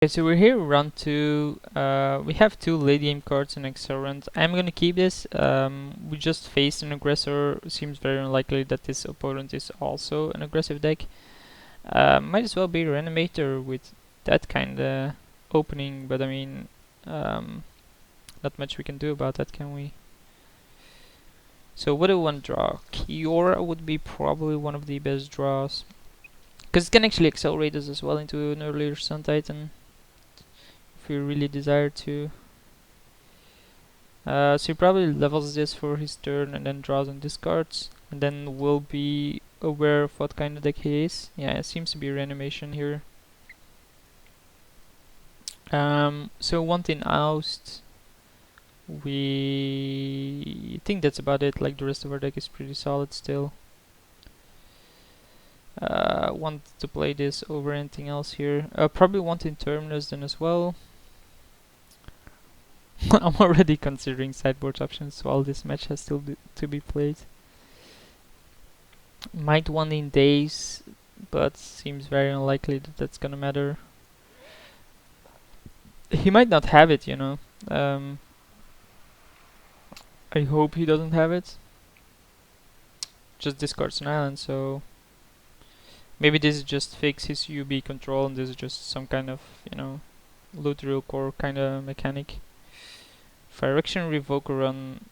Okay, so we're here round 2. We have 2 late game cards in Excel round. I'm gonna keep this. We just faced an aggressor. Seems very unlikely that this opponent is also an aggressive deck. Might as well be Reanimator with that kind of opening, but I mean, not much we can do about that, can we? So what do we want to draw? Kiora would be probably one of the best draws, because it can actually accelerate us as well into an earlier Sun Titan if we really desire to. So he probably levels this for his turn and then draws and discards, and then we'll be aware of what kind of deck he is. Yeah, it seems to be Reanimation here. So one in Oust. We think that's about it. Like the rest of our deck is pretty solid still. Want to play this over anything else here. Probably want in Terminus then as well. I'm already considering sideboard options while this match has still to be played. Might want in Days, but seems very unlikely that that's gonna matter. He might not have it, you know. I hope he doesn't have it. Just discards an island, so maybe this is just fix his UB control, and this is just some kind of, you know, loot real core kind of mechanic. Direction Revoker on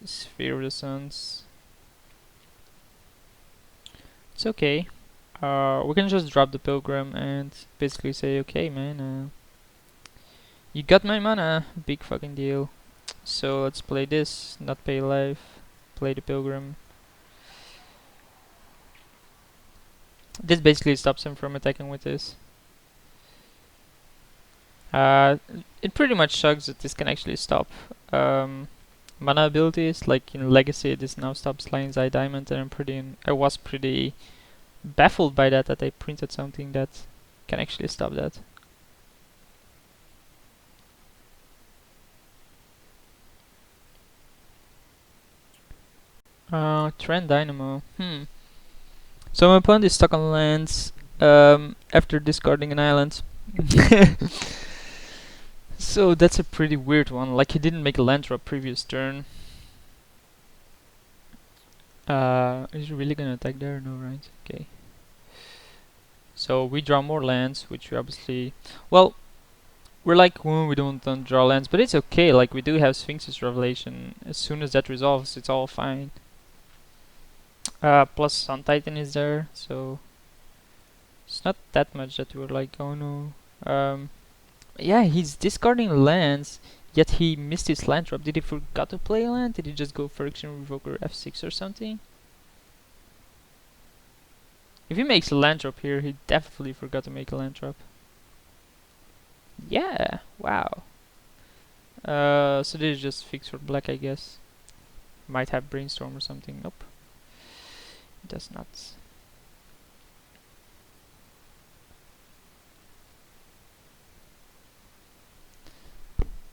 Sphere of the Suns. It's okay. We can just drop the Pilgrim and basically say, okay, man, you got my mana, big fucking deal. So let's play this, not pay life, play the Pilgrim. This basically stops him from attacking with this. It pretty much sucks that this can actually stop mana abilities. Like in Legacy, this now stops Lion's Eye Diamond, and I was pretty baffled by that I printed something that can actually stop that. Trend Dynamo. So my opponent is stuck on lands after discarding an island. So that's a pretty weird one. Like he didn't make a land drop previous turn. Is he really gonna attack there? No, right? Okay. So we draw more lands, which we obviously... Well, we're like, we don't draw lands, but it's okay. Like we do have Sphinx's Revelation. As soon as that resolves, it's all fine. Plus Sun Titan is there, so it's not that much that we're like, oh no. Yeah, he's discarding lands, yet he missed his land drop. Did he forgot to play a land? Did he just go Friction Revoker F6 or something? If he makes a land drop here, he definitely forgot to make a land drop. Yeah, wow. So this is just fix for black, I guess. Might have Brainstorm or something. Nope. It does not.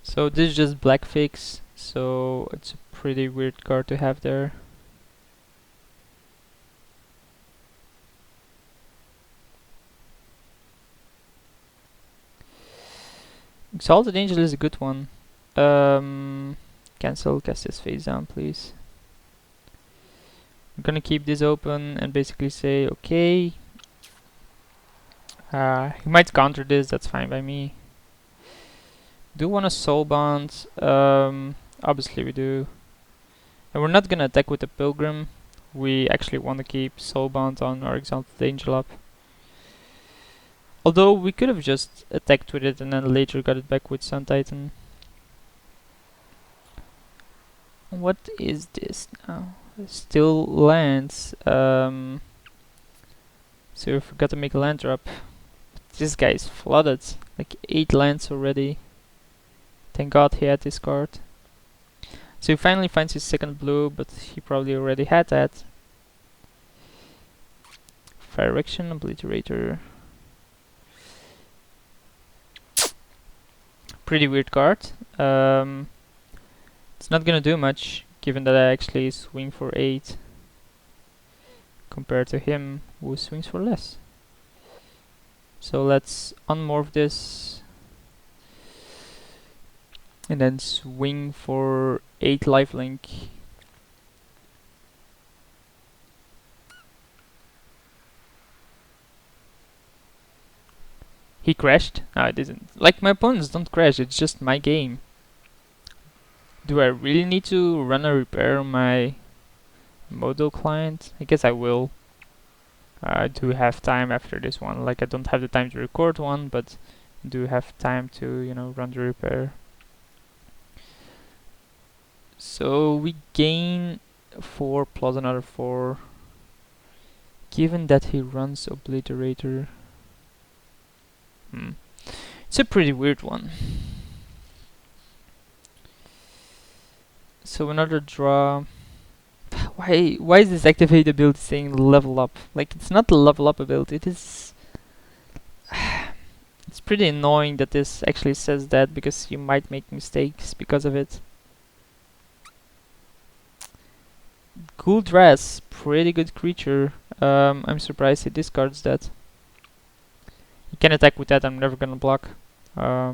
So this is just black fix, so it's a pretty weird card to have there. Exalted Angel is a good one. Cancel, cast this face down, please. I'm gonna keep this open and basically say, okay. He might counter this, that's fine by me. Do want a soul bond? Obviously we do. And we're not gonna attack with the Pilgrim. We actually want to keep soul bond on our Exalted Angel up. Although we could have just attacked with it and then later got it back with Sun Titan. What is this now? Still lands. So we forgot to make a land drop. This guy is flooded. Like 8 lands already. Thank God he had this card. So he finally finds his second blue, but he probably already had that. Fire Erection, Obliterator. Pretty weird card. It's not gonna do much, given that I actually swing for 8 compared to him, who swings for less. So let's unmorph this and then swing for 8 lifelink. He crashed? No, it didn't. Like, my opponents don't crash, it's just my game. Do I really need to run a repair on my Modo client? I guess I will. I do have time after this one. Like, I don't have the time to record one, but I do have time to, you know, run the repair. So we gain 4 plus another 4. Given that he runs Obliterator. It's a pretty weird one. So another draw. Why is this activate ability saying level up? Like, it's not a level up ability, it is... It's pretty annoying that this actually says that, because you might make mistakes because of it. Cool dress, pretty good creature. I'm surprised he discards that. He can attack with that, I'm never gonna block. I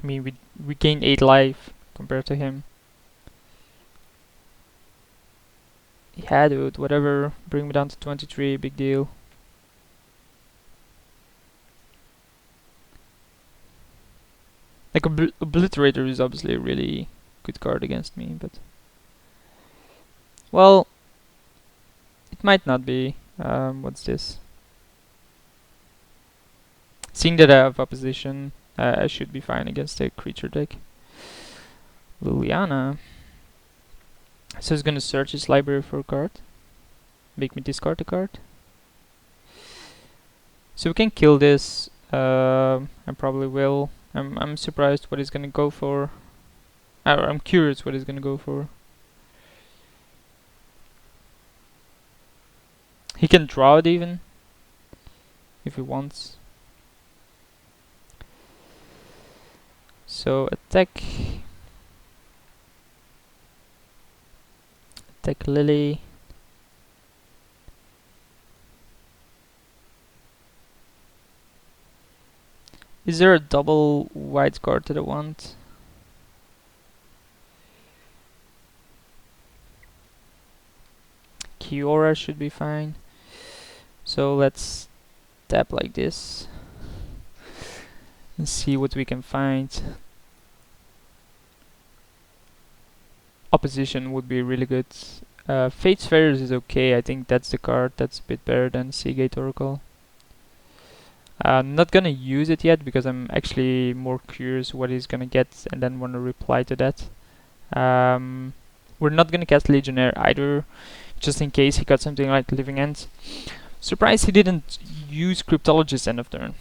mean, we gain 8 life compared to him. Yeah, dude, whatever. Bring me down to 23, big deal. Like, Obliterator is obviously a really good card against me, but... Well, it might not be. What's this? Seeing that I have opposition, I should be fine against a creature deck. Liliana. So he's gonna search his library for a card. Make me discard a card. So we can kill this. I probably will. I'm surprised what he's gonna go for. I'm curious what he's gonna go for. He can draw it even, if he wants. So attack. Attack Lily. Is there a double white card that I want? Kiora should be fine. So let's tap like this and see what we can find. Opposition would be really good. Fate's Fetters is okay. I think that's the card that's a bit better than Seagate Oracle. I'm not gonna use it yet because I'm actually more curious what he's gonna get and then want to reply to that. We're not gonna cast Legionnaire either, just in case he got something like Living End. Surprised he didn't use Cryptologist end of turn.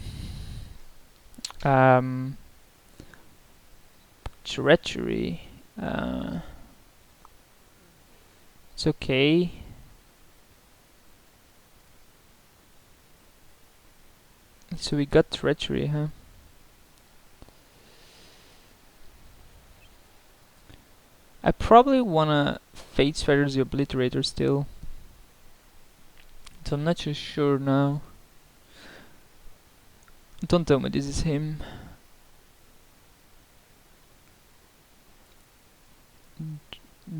Treachery. It's okay. So we got Treachery, huh? I probably wanna Fate's Fetters the Obliterator still. So I'm not too sure now. Don't tell me this is him.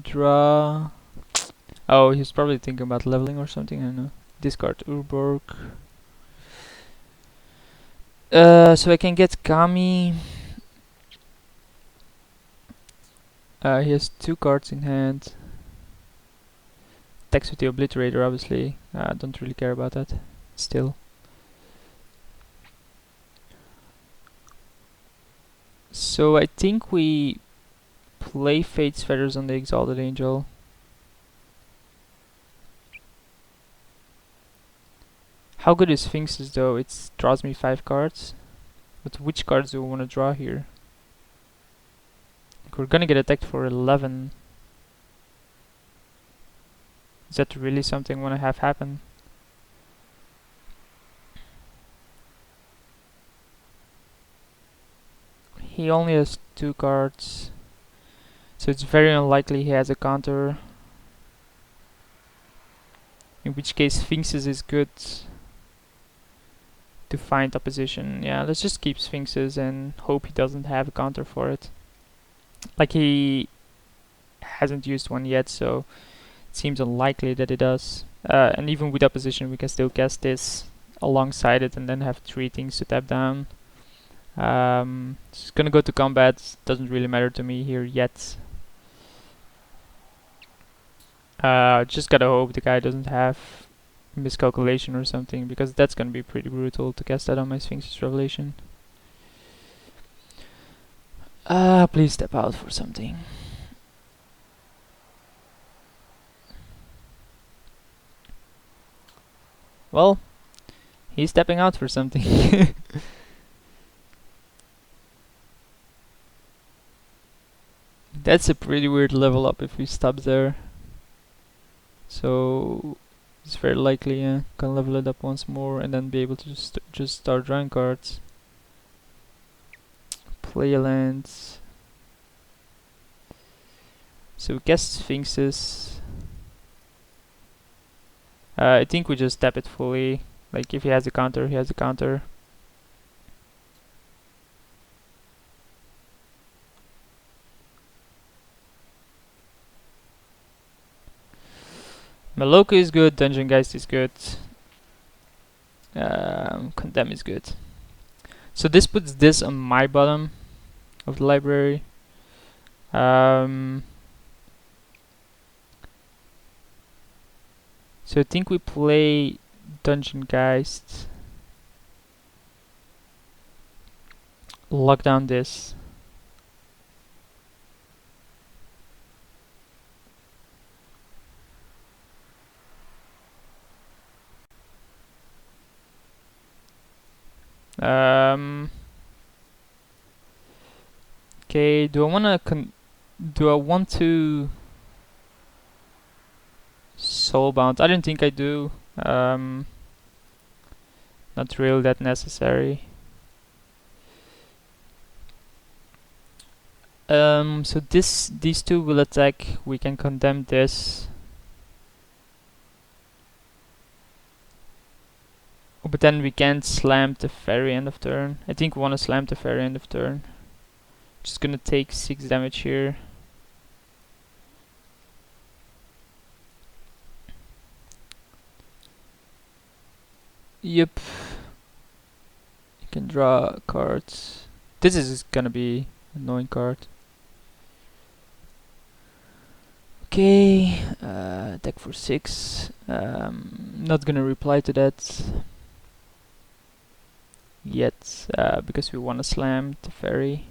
Draw. Oh, he's probably thinking about leveling or something, I don't know. Discard Urborg. So I can get Kami. He has 2 cards in hand. Attacks with the Obliterator, obviously. Don't really care about that. Still. So I think we play Fate's Fetters on the Exalted Angel. How good is Sphinx's though? It draws me 5 cards. But which cards do we want to draw here? We're gonna get attacked for 11. Is that really something I want to have happen? He only has 2 cards, so it's very unlikely he has a counter. In which case Sphinx's is good. to find opposition. Yeah, let's just keep Sphinxes and hope he doesn't have a counter for it. Like, he hasn't used one yet, so it seems unlikely that it does. And even with opposition, we can still cast this alongside it and then have 3 things to tap down. Just gonna go to combat. Doesn't really matter to me here yet. Just gotta hope the guy doesn't have miscalculation or something, because that's gonna be pretty brutal to cast that on my Sphinx's Revelation. Please step out for something. Well, he's stepping out for something. That's a pretty weird level up if he stops there. So it's very likely, yeah, can level it up once more and then be able to just start drawing cards. Play a land. So we cast Sphinxes. I think we just tap it fully. Like, if he has a counter, he has a counter. Maloka is good, Dungeon Geist is good. Condemn is good. So this puts this on my bottom of the library. So I think we play Dungeon Geist. Lock down this. Okay, do I want to soulbound? I don't think I do. Not really that necessary. So these two will attack. We can condemn this. But then we can't slam the fairy end of turn. I think we want to slam the fairy end of turn. Just gonna take 6 damage here. Yep. You can draw cards. This is gonna be an annoying card. Okay, attack for 6. Not gonna reply to that yet, because we want to slam the fairy.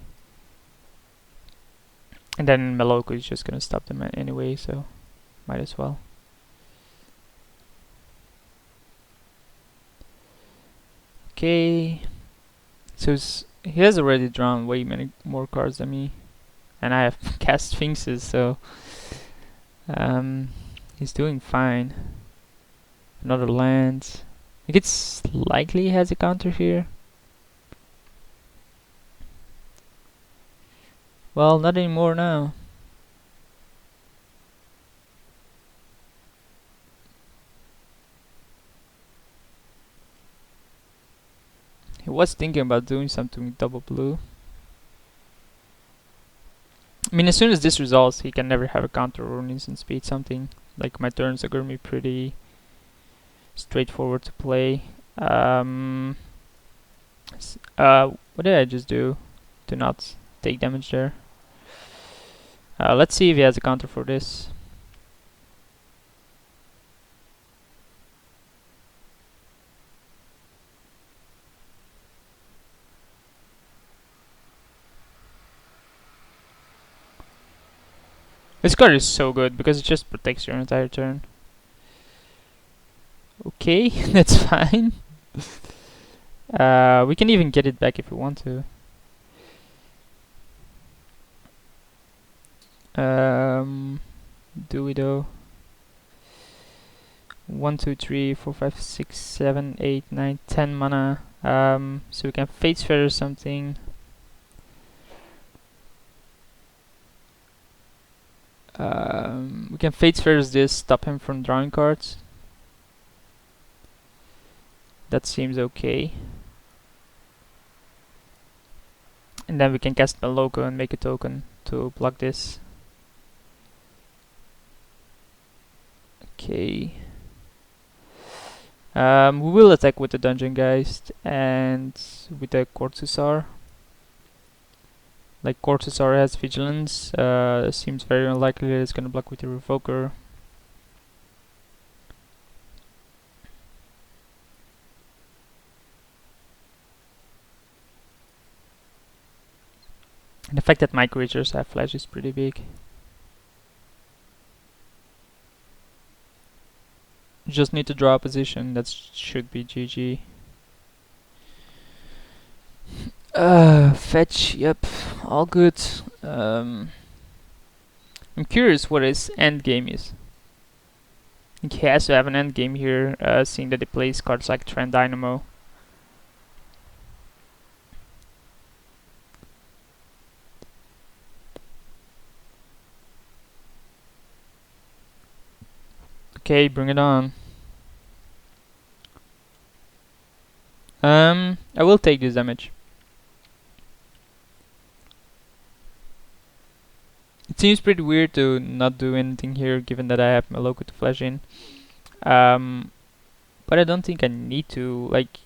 And then Maloka is just gonna stop them anyway, so might as well. Okay, so he has already drawn way many more cards than me, and I have cast Sphinxes, so he's doing fine. Another land. I think it's likely he has a counter here. Well, not anymore now. He was thinking about doing something with double blue. I mean, as soon as this resolves, he can never have a counter or an instant speed something. Like, my turns are gonna be pretty straightforward to play. What did I just do to not take damage there? Let's see if he has a counter for this. This card is so good because it just protects your entire turn. Okay, that's fine. We can even get it back if we want to. Do we though? 1, 2, 3, 4, 5, 6, 7, 8, 9, 10 mana. So we can Fate Sphere or something. We can Fate Sphere this, stop him from drawing cards. That seems okay. And then we can cast Maloko and make a token to block this. Okay. We will attack with the Dungeon Geist and with the Cortusar. Like Cortusar has Vigilance, seems very unlikely that it's gonna block with the Revoker. And the fact that my creatures have flash is pretty big. Just need to draw a position, that should be GG. Fetch, yep, all good. I'm curious what his end game is. I think he has to have an end game here, seeing that he plays cards like Trend Dynamo. Okay, bring it on. I will take this damage. It seems pretty weird to not do anything here, given that I have Maloko to flash in. But I don't think I need to. Like,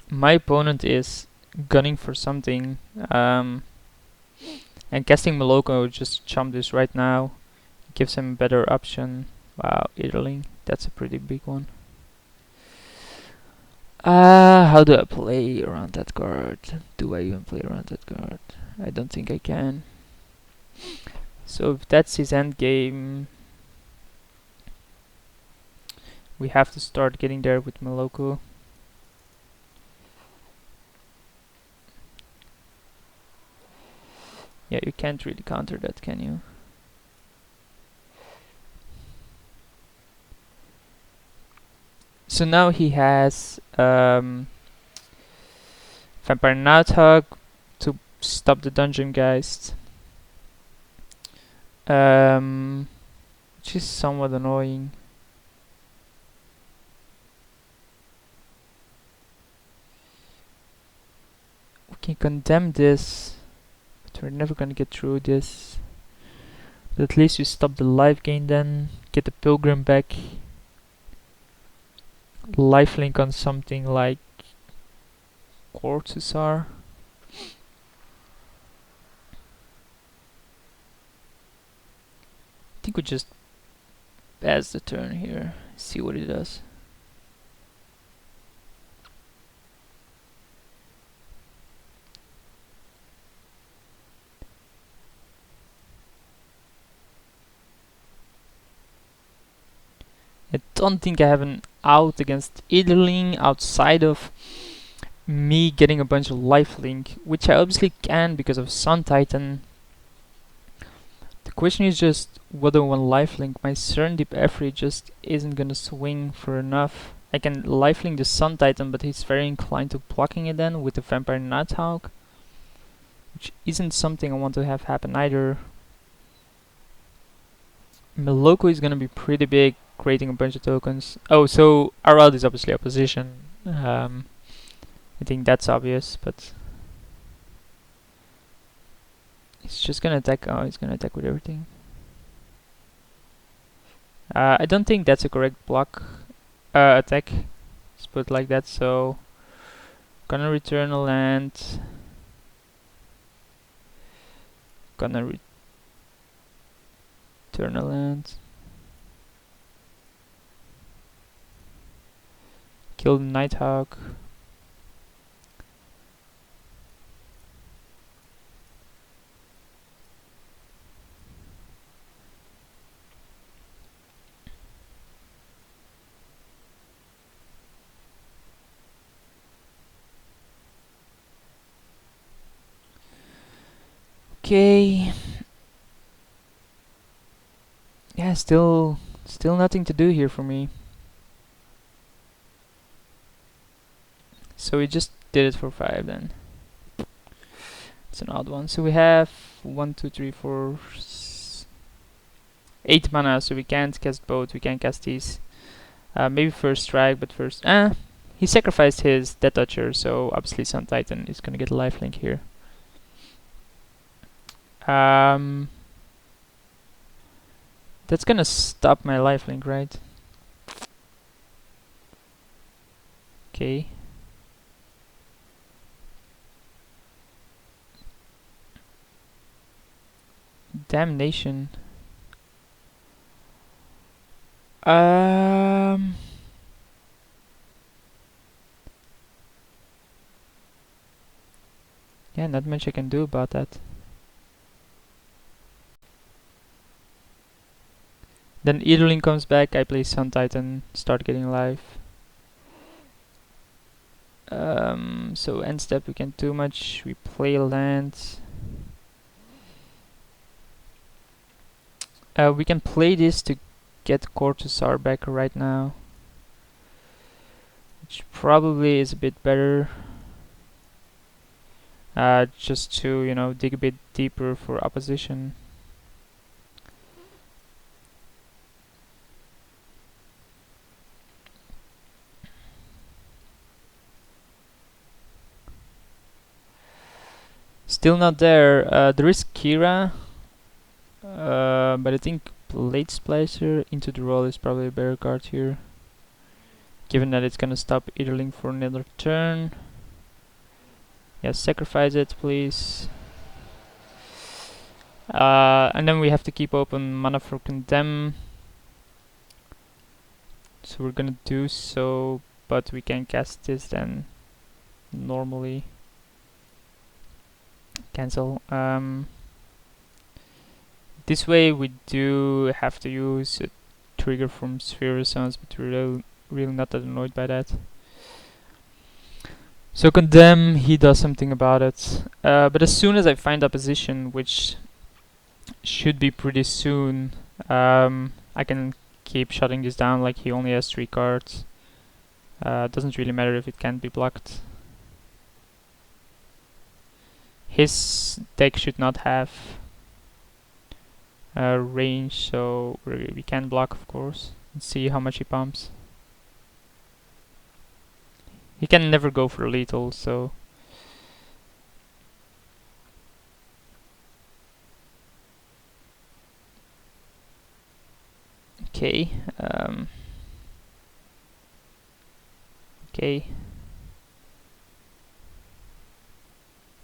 my opponent is gunning for something, and casting Maloko just chump this right now gives him a better option. Wow, idling, that's a pretty big one. How do I play around that card? Do I even play around that card? I don't think I can. So if that's his end game, we have to start getting there with Maloko. Yeah, you can't really counter that, can you? So now he has Vampire Nighthawk to stop the Dungeon Geist, which is somewhat annoying. We can condemn this, but we're never gonna get through this. But at least you stop the life gain, then get the Pilgrim back. Lifelink on something like Cortusar. I think we just pass the turn here, see what it does. I don't think I have an out against idling outside of me getting a bunch of lifelink, which I obviously can because of Sun Titan. The question is just whether one lifelink, my Serendip Efri just isn't gonna swing for enough. I can lifelink the Sun Titan, but he's very inclined to blocking it then with the Vampire Nighthawk, which isn't something I want to have happen either. Maloko is gonna be pretty big, creating a bunch of tokens. Oh, so Arald is obviously opposition. I think that's obvious, but he's just gonna attack. Oh, he's gonna attack with everything. I don't think that's a correct block attack. Let's put it like that. So, gonna return a land. Gonna return a land. Kill the Nighthawk. Okay. Yeah, still nothing to do here for me. So we just did it for 5 then. It's an odd one. So we have 1, 2, 3, 4, 8 mana, so we can't cast both, we can't cast these. Maybe first strike, but first... he He sacrificed his Death Toucher, so obviously Sun Titan is gonna get a lifelink here. That's gonna stop my lifelink, right? Okay. Damnation. Yeah, not much I can do about that. Then Eterling comes back, I play Sun Titan, start getting life. So end step we can't do much, we play land. We can play this to get Cortusar back right now, which probably is a bit better. Just to, you know, dig a bit deeper for opposition. Still not there. There is Kira, but I think Blade Splicer into the roll is probably a better card here, given that it's gonna stop Eterling for another turn. Yeah, sacrifice it, please. And then we have to keep open mana for Condemn. So we're gonna do so, but we can cast this then normally. Cancel. This way we do have to use a trigger from Sphere Resonance, but we're really not that annoyed by that. So Condemn, he does something about it. But as soon as I find opposition, which should be pretty soon, I can keep shutting this down. Like, he only has 3 cards. Doesn't really matter if it can't be blocked. His deck should not have range, so we can block, of course, and see how much he pumps. He can never go for lethal, so okay. Okay.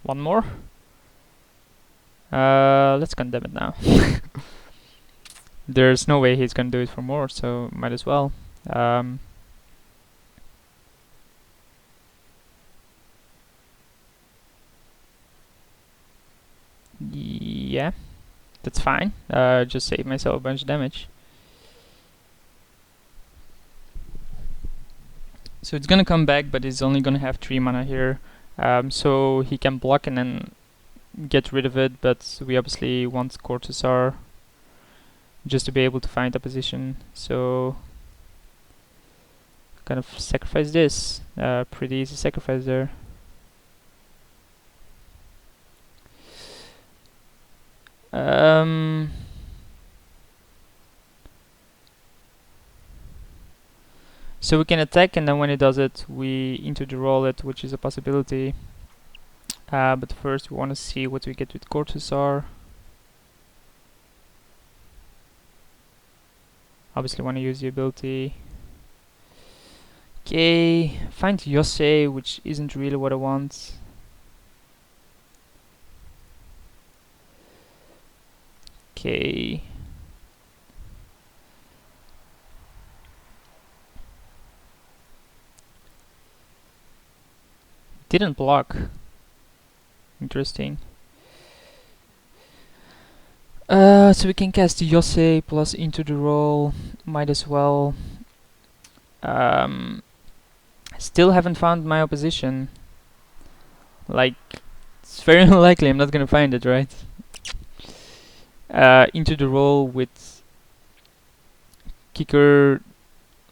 One more. Let's condemn it now. There's no way he's gonna do it for more, so might as well. Yeah, that's fine. Just save myself a bunch of damage. So it's gonna come back, but it's only gonna have 3 mana here. So he can block and then get rid of it, but we obviously want Cortusar just to be able to find opposition. So kind of sacrifice this. Pretty easy sacrifice there. So we can attack, and then when it does it, we into the roll it, which is a possibility. But first we want to see what we get with Cortusar. Obviously want to use the ability. Okay, find Yosei, which isn't really what I want. Okay. Didn't block. Interesting. So we can cast Yosei plus into the roll. Might as well. Still haven't found my opposition. Like, it's very unlikely I'm not gonna find it, right? Into the roll with kicker.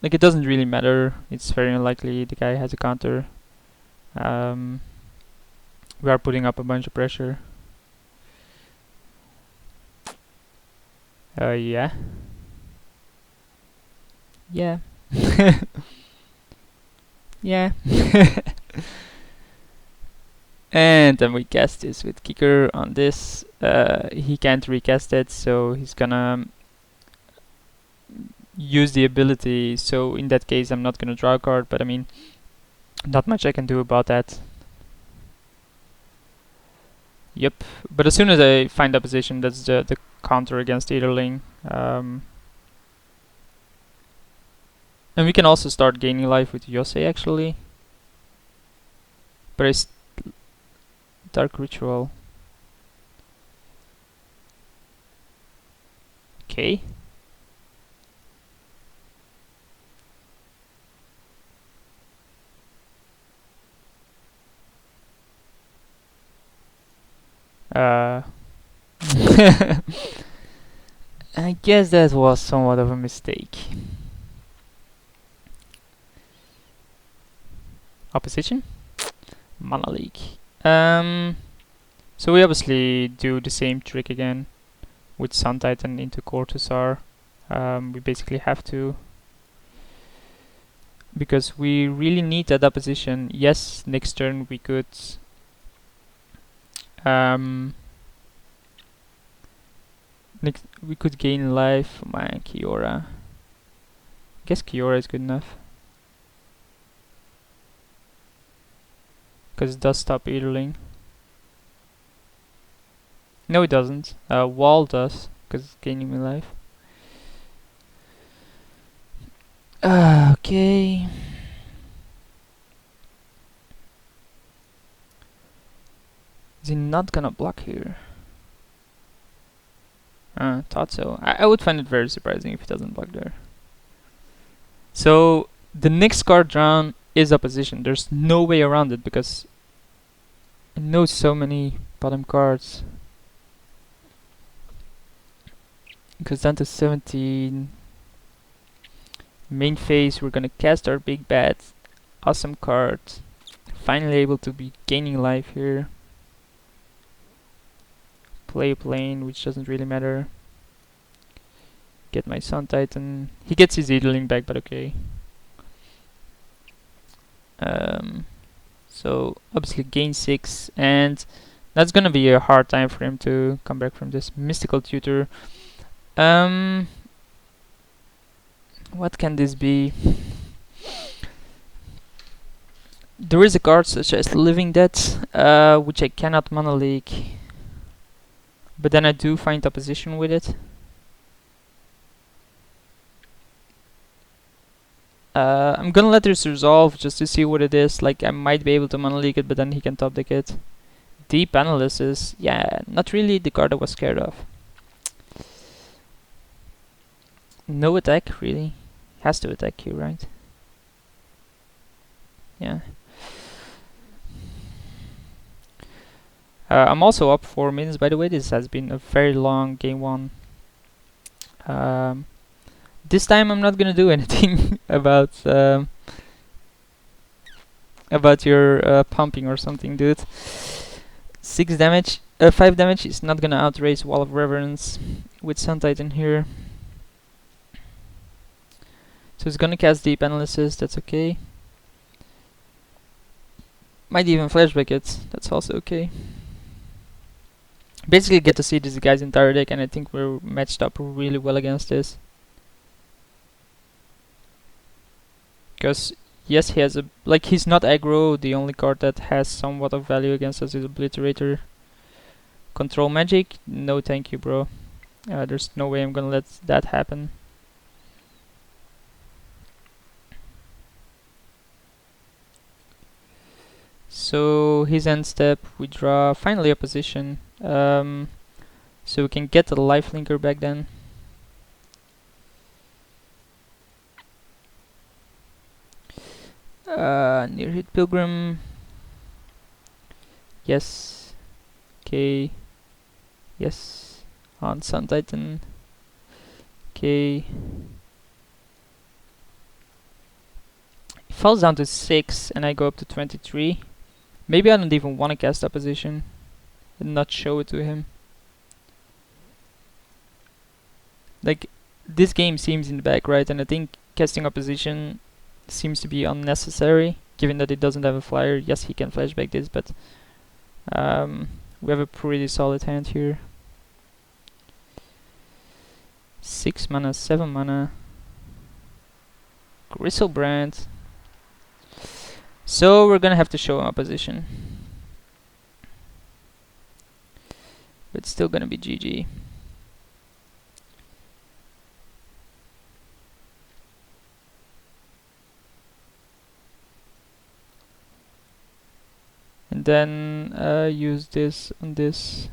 Like, it doesn't really matter. It's very unlikely the guy has a counter. We are putting up a bunch of pressure. Yeah. Yeah. Yeah. And then we cast this with kicker on this. He can't recast it, so he's gonna use the ability. So in that case, I'm not gonna draw a card, but I mean, not much I can do about that. Yep. But as soon as I find a position, that's the counter against Eaterling. And we can also start gaining life with Yosei actually. But it's Dark Ritual. Okay. I guess that was somewhat of a mistake. Opposition? Mana League. So we obviously do the same trick again with Sun Titan into Cortusar. We basically have to, because we really need that opposition. Yes, next turn we could we could gain life. My Kiora. I guess Kiora is good enough. Because it does stop Eaterling. No, it doesn't. Wall does, because it's gaining me life. Okay. Is he not gonna block here? Thought so. I would find it very surprising if he doesn't block there. So the next card drawn is opposition. There's no way around it because I know so many bottom cards. Goes down to 17. Main phase, we're gonna cast our big bad. Awesome card. Finally able to be gaining life here. Play a plane, which doesn't really matter. Get my Sun Titan. He gets his Eaterling back, but okay. So obviously gain 6, and that's gonna be a hard time for him to come back from this. Mystical Tutor. What can this be? There is a card such as Living Dead, which I cannot Mana League. But then I do find opposition with it. I'm gonna let this resolve just to see what it is. Like, I might be able to Mana League it, but then he can top deck it. Deep Analysis, yeah, not really the card I was scared of. No attack, really. Has to attack you, right? Yeah. I'm also up 4 minutes, by the way. This has been a very long game 1. This time I'm not gonna do anything about your pumping or something, dude. 6 damage, 5 damage is not gonna outrace Wall of Reverence with Sun Titan here. So it's gonna cast Deep Analysis, that's okay. Might even flashback it, that's also okay. Basically get to see this guy's entire deck, and I think we're matched up really well against this. Because yes, he has a, like, he's not aggro. The only card that has somewhat of value against us is Obliterator. Control Magic? No thank you, bro. There's no way I'm gonna let that happen. So his end step, we draw finally a position. So we can get the lifelinker back then. Near hit Pilgrim. Yes. Okay. Yes. On Sun Titan. Okay. It falls down to 6 and I go up to 23. Maybe I don't even want to cast opposition and not show it to him. Like, this game seems in the back, right? And I think casting opposition seems to be unnecessary. given that it doesn't have a flyer. Yes, he can flashback this, but we have a pretty solid hand here. 6 mana, 7 mana. Gristlebrand. So we're gonna have to show him opposition. But it's still gonna be GG. And then use this on this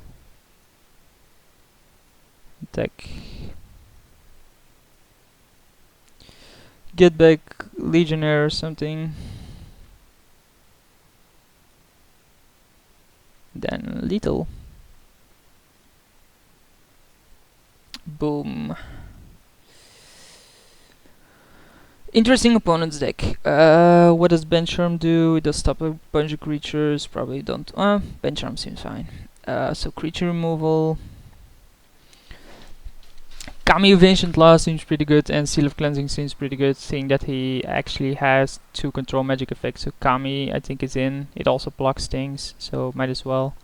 deck. Get back Legionnaire or something. Then lethal. Boom. Interesting opponent's deck. What does Bench-Charm do? It does stop a bunch of creatures. Probably don't. Bench-Charm seems fine. So creature removal. Kami of Ancient Law seems pretty good, and Seal of Cleansing seems pretty good, seeing that he actually has 2 control magic effects. So Kami, I think, is in. It also blocks things, so might as well.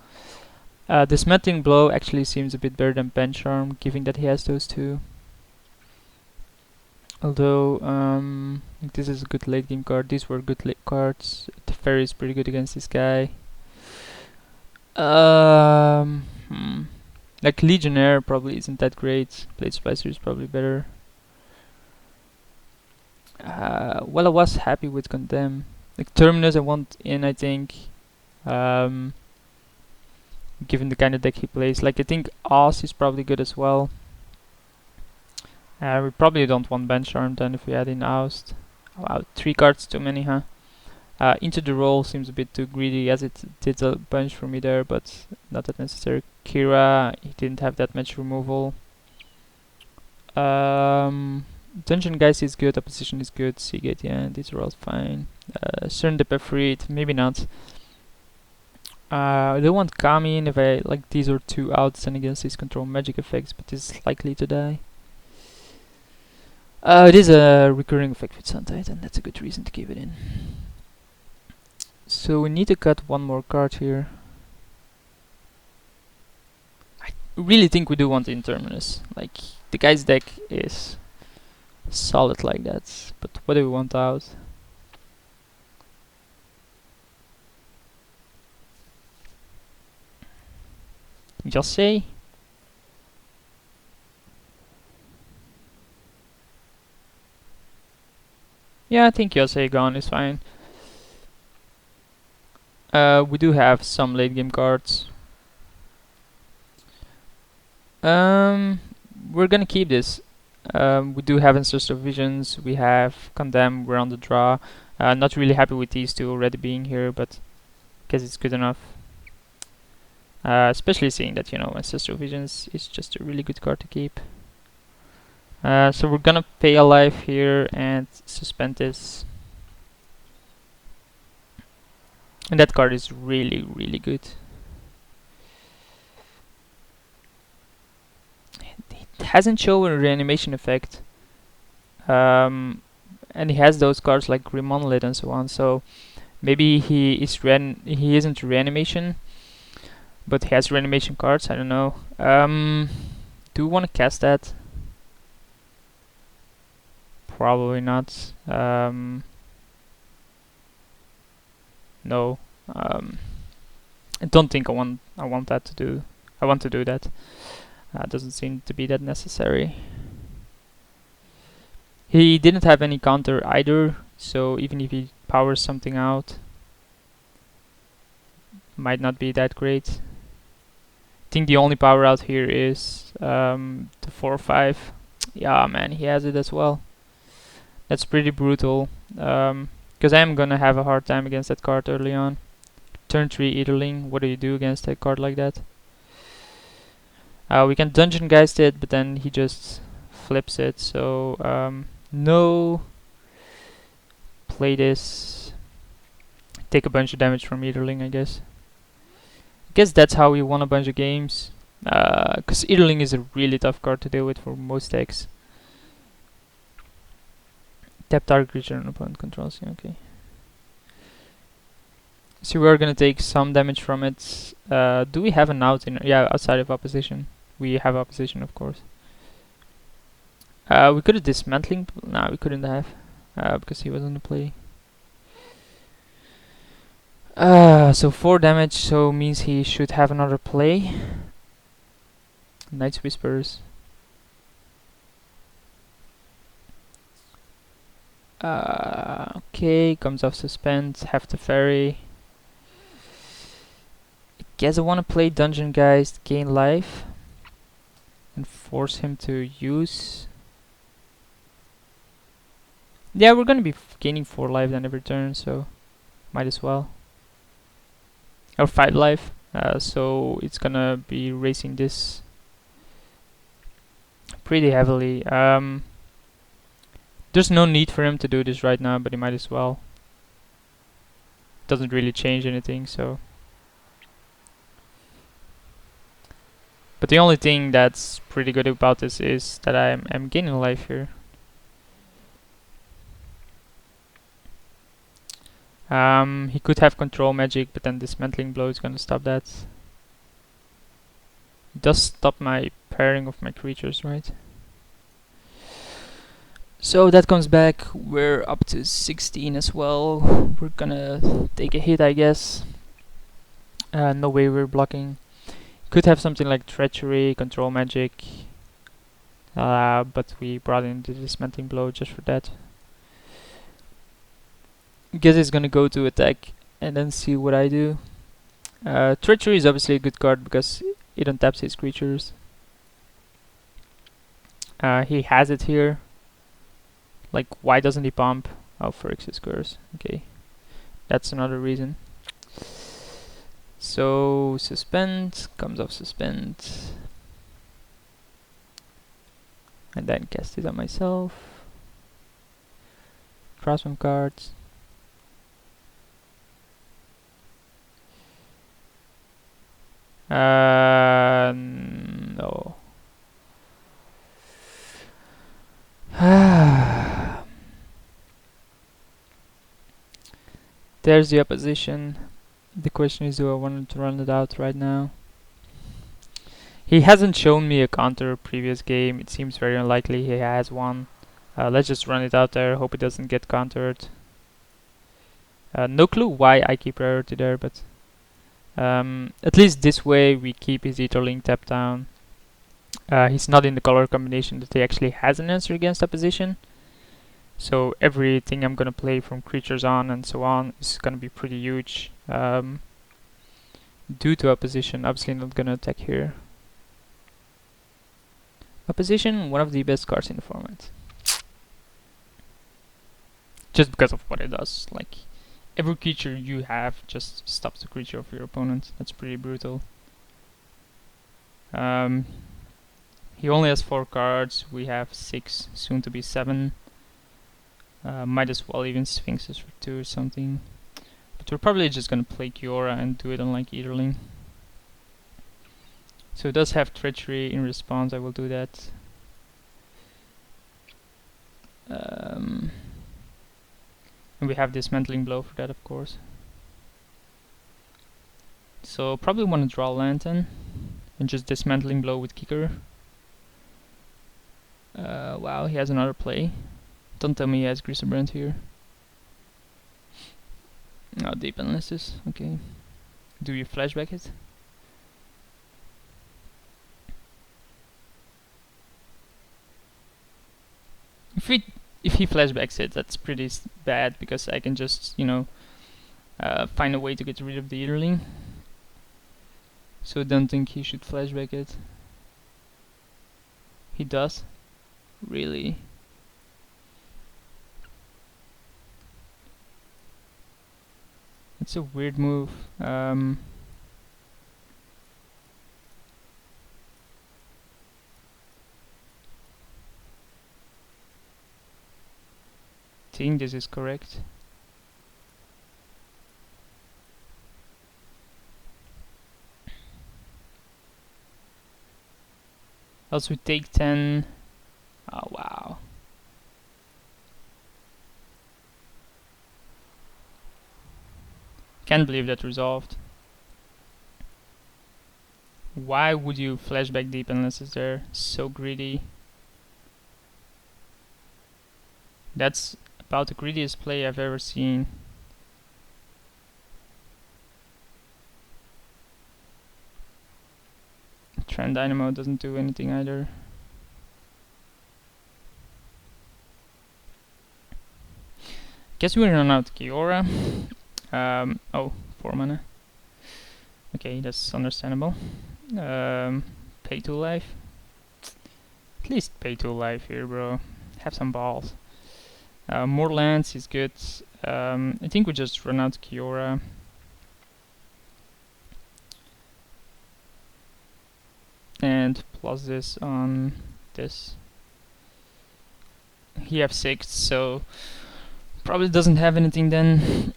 Dismantling Blow actually seems a bit better than Bench-Charm, given that he has those 2. Although, this is a good late game card. These were good late cards. Teferi is pretty good against this guy. Like Legionnaire probably isn't that great. Blade Splicer is probably better. Well, I was happy with Condemn. Like Terminus I want in, I think. Given the kind of deck he plays. Like I think Oz is probably good as well. We probably don't want Bench-Charm then if we add in Oust. Wow, 3 cards too many, huh? Into the Roll seems a bit too greedy, as it did a bunch for me there, but not that necessary. Kira, he didn't have that much removal. Dungeon Geist is good, Opposition is good, Seagate, yeah, these are all fine. Serendip Efreet, maybe not. I don't want Kami in if I like these are 2 outs and against his control magic effects, but this is likely to die. It is a recurring effect with Sun Titan, that's a good reason to keep it in. So we need to cut 1 more card here. I really think we do want Interminus. Like, the guy's deck is solid like that. But what do we want out? Just say. Yeah, I think Yosei gone is fine. We do have some late game cards. We're gonna keep this. We do have Ancestral Visions, we have Condemn, we're on the draw. Not really happy with these 2 already being here, but I guess it's good enough. Especially seeing that, you know, Ancestral Visions is just a really good card to keep. So we're gonna pay a life here and suspend this. And that card is really, really good. It hasn't shown a reanimation effect. And he has those cards like Grim Monolith and so on, so maybe he isn't reanimation, but he has reanimation cards, I don't know. Do we want to cast that? Probably not. No. I don't think I want to do that. Doesn't seem to be that necessary. He didn't have any counter either, so even if he powers something out, might not be that great. I think the only power out here is the 4/5. Yeah, man, he has it as well. That's pretty brutal. Because I am gonna have a hard time against that card early on. Turn 3 Eaterling, what do you do against a card like that? We can Dungeon Geist it, but then he just flips it, so no. Play this. Take a bunch of damage from Eaterling, I guess. I guess that's how we won a bunch of games. Because Eaterling is a really tough card to deal with for most decks. Tap target creature an opponent controls, yeah, okay. So we're gonna take some damage from it. Do we have an out in? Yeah, outside of opposition. We have opposition, of course. We could have dismantling. No, we couldn't have, because he was on the play. So 4 damage. So means he should have another play. Knight's Whispers. Okay, comes off suspend. Have the ferry. I guess I want to play Dungeon Guys to gain life and force him to use. Yeah, we're gonna be gaining 4 life then every turn, so might as well. Or 5 life. So it's gonna be racing this pretty heavily. There's no need for him to do this right now, but he might as well. Doesn't really change anything, so. But the only thing that's pretty good about this is that I'm gaining life here. He could have control magic, but then dismantling blow is gonna stop that. It does stop my pairing of my creatures, right? So that comes back. We're up to 16 as well. We're gonna take a hit, I guess. No way we're blocking. Could have something like treachery, control magic. But we brought in the dismantling blow just for that. Guess it's gonna go to attack and then see what I do. Treachery is obviously a good card because it untaps his creatures. He has it here. Like, why doesn't he pump? Oh, for X's curse. Okay, that's another reason. So suspend, comes off suspend, and then cast it on myself. Draw some cards. No. There's the opposition. The question is, do I want to run it out right now? He hasn't shown me a counter previous game. It seems very unlikely he has one. Let's just run it out there, hope it doesn't get countered. No clue why I keep priority there, but at least this way we keep his Etherlink tapped down. He's not in the color combination that he actually has an answer against opposition. So everything I'm gonna play from creatures on and so on is gonna be pretty huge. Due to opposition, obviously not gonna attack here. Opposition, one of the best cards in the format. Just because of what it does. Like, every creature you have just stops the creature of your opponent. That's pretty brutal. He only has 4 cards. We have 6, soon to be 7. Might as well even Sphinxes for 2 or something. But we're probably just gonna play Kiora and do it on like Eaterling. So it does have treachery in response. I will do that. And we have dismantling blow for that, of course. So probably want to draw Lantern and just dismantling blow with Kicker. Wow, he has another play. Don't tell me he has Grisabrand here. Oh, deep analysis. Okay. Do you flashback it? If he flashbacks it, that's pretty bad because I can just, you know, find a way to get rid of the Eaterling. So I don't think he should flashback it. He does? Really? It's a weird move. I think this is correct. Else we take 10. Oh wow. Can't believe that resolved. Why would you flashback deep unless it's there? So greedy. That's about the greediest play I've ever seen. Trend Dynamo doesn't do anything either. Guess we run out Kiora. Oh, 4 mana. Okay, that's understandable. Pay 2 life. At least pay 2 life here, bro. Have some balls. More lands is good. I think we just run out Kiora. And plus this on this. He have 6, so probably doesn't have anything then.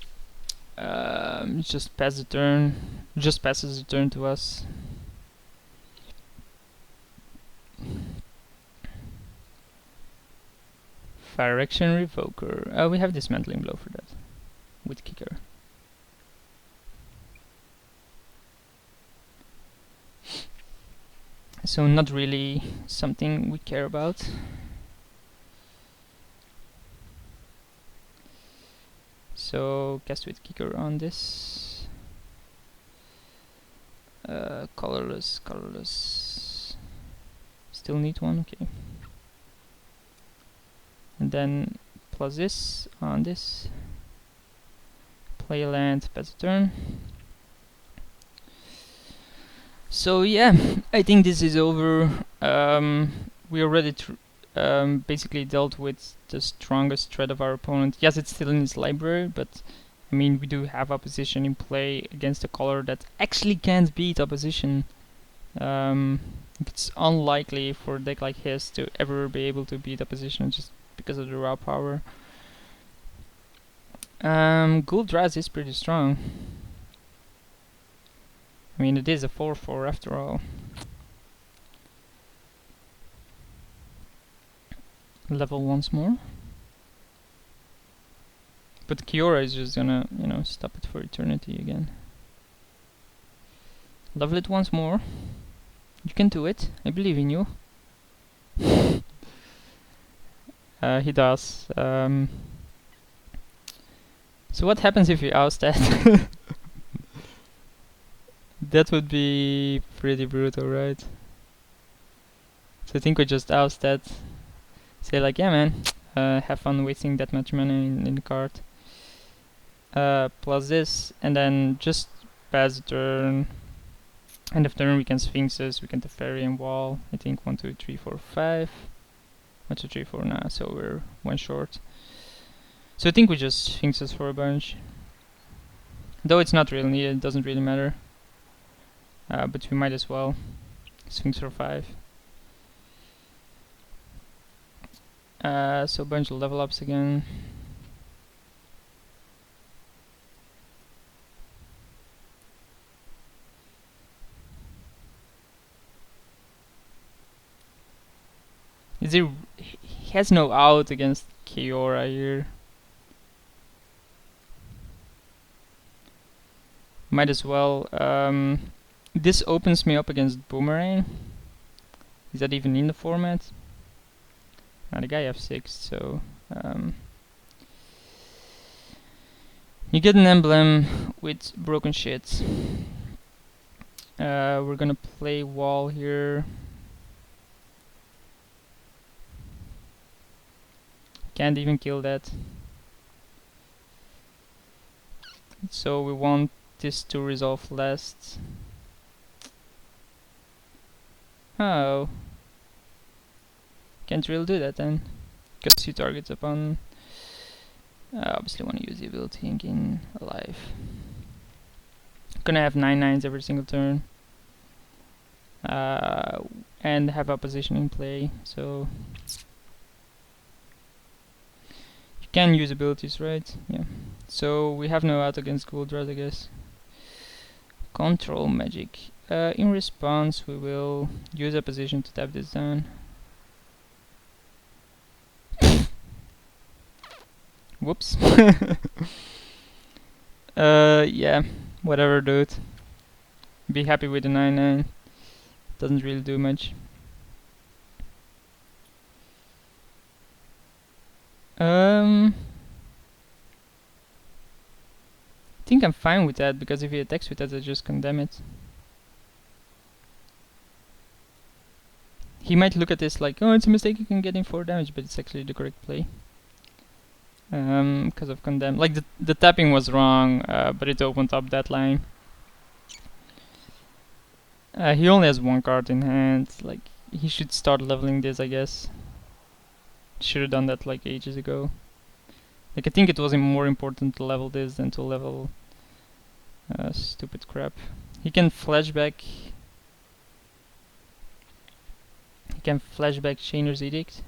Just pass the turn. Just passes the turn to us. Fire Action Revoker. We have Dismantling Blow for that. With Kicker. So not really something we care about. So cast with Kicker on this. Colorless, colorless. Still need one, okay. And then plus this on this. Play a land, pass a turn. So yeah, I think this is over. We already basically dealt with the strongest threat of our opponent. Yes, it's still in his library, but I mean, we do have opposition in play against a color that actually can't beat opposition. It's unlikely for a deck like his to ever be able to beat opposition just because of the raw power. Gul'Draz is pretty strong. I mean, it is a 4/4 after all. Level once more. But Kiora is just gonna, you know, stop it for eternity again. Level it once more. You can do it. I believe in you. He does. So what happens if you oust that? That would be pretty brutal, right? So I think we just oust that. Say like, yeah man, have fun wasting that much money in the card. Plus this, and then just pass the turn. End of turn we can Sphinxes, we can Teferi and Wall. I think 1, 2, 3, 4, 5. 1, 2, 3, 4 now, so we're one short. So I think we just Sphinxes for a bunch. Though it's not really needed, it doesn't really matter. But we might as well. Sphinx for 5. So a bunch of level ups again. He has no out against Kiora here. Might as well. This opens me up against Boomerang. Is that even in the format? Now the guy have 6, so you get an emblem with broken shit. We're gonna play Wall here. Can't even kill that. So we want this to resolve last. Oh. Can't really do that then. Because he targets upon. Obviously want to use the ability and gain a life. Gonna have 9/9s every single turn. And have opposition in play, so you can use abilities, right? Yeah. So we have no out against Gul'Draz, I guess. Control magic. In response, we will use opposition to tap this down. Whoops. Yeah, whatever, dude. Be happy with the 9-9. Doesn't really do much. I think I'm fine with that, because if he attacks with that, I just condemn it. He might look at this like, oh, it's a mistake, you can get in 4 damage, but it's actually the correct play. Because of condemn. Like, the tapping was wrong, but it opened up that line. He only has 1 card in hand. Like, he should start leveling this, I guess. Should have done that like ages ago. Like, I think it was more important to level this than to level stupid crap. He can flashback. He can flashback Chainer's Edict.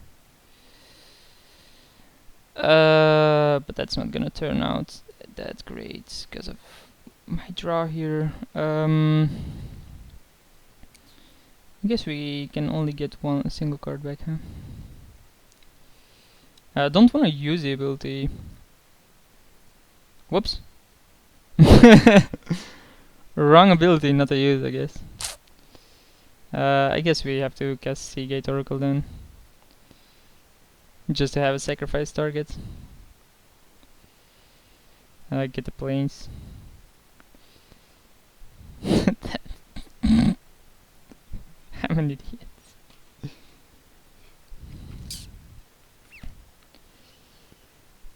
But that's not gonna turn out that great because of my draw here. I guess we can only get a single card back, huh? I don't want to use the ability. Whoops. Wrong ability not to use, I guess. I guess we have to cast Seagate Oracle then. Just to have a sacrifice target. Get the planes. I'm an idiot.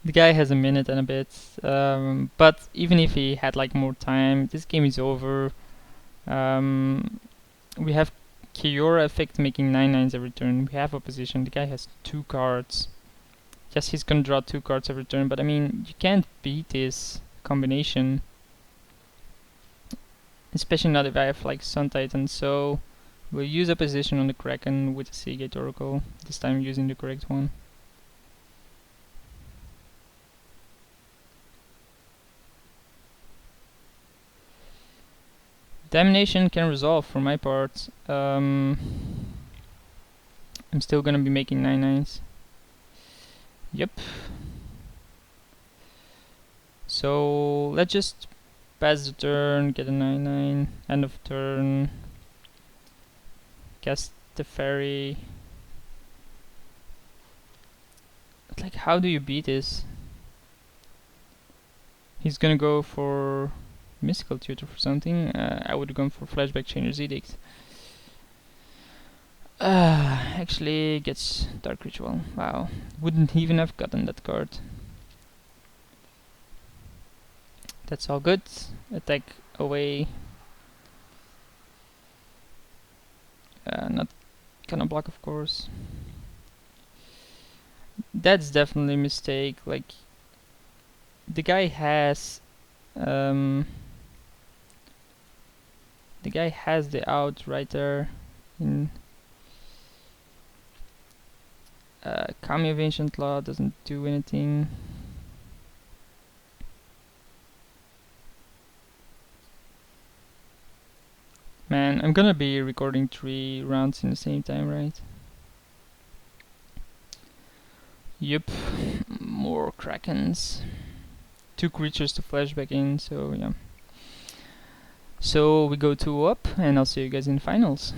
The guy has a minute and a bit, but even if he had like more time, this game is over. We have Kiora effect making 9/9s every turn. We have opposition. The guy has 2 cards. Yes, he's gonna draw 2 cards every turn, but I mean, you can't beat this combination. Especially not if I have like Sun Titan, so we'll use opposition on the Kraken with the Seagate Oracle, this time using the correct one. Damnation can resolve for my part. I'm still gonna be making 9/9s. Yep. So let's just pass the turn, get a 9/9, end of turn, cast the fairy. But like, how do you beat this? He's gonna go for Mystical Tutor for something. I would have gone for Flashback Chainer's Edict. Actually gets Dark Ritual. Wow. Wouldn't even have gotten that card. That's all good. Attack away. Not gonna block, of course. That's definitely a mistake. Like, the guy has the out right there in Kami of Ancient Law doesn't do anything. Man, I'm gonna be recording 3 rounds in the same time, right? Yep, more Krakens. 2 creatures to flashback in, so yeah. So we go 2 up, and I'll see you guys in finals.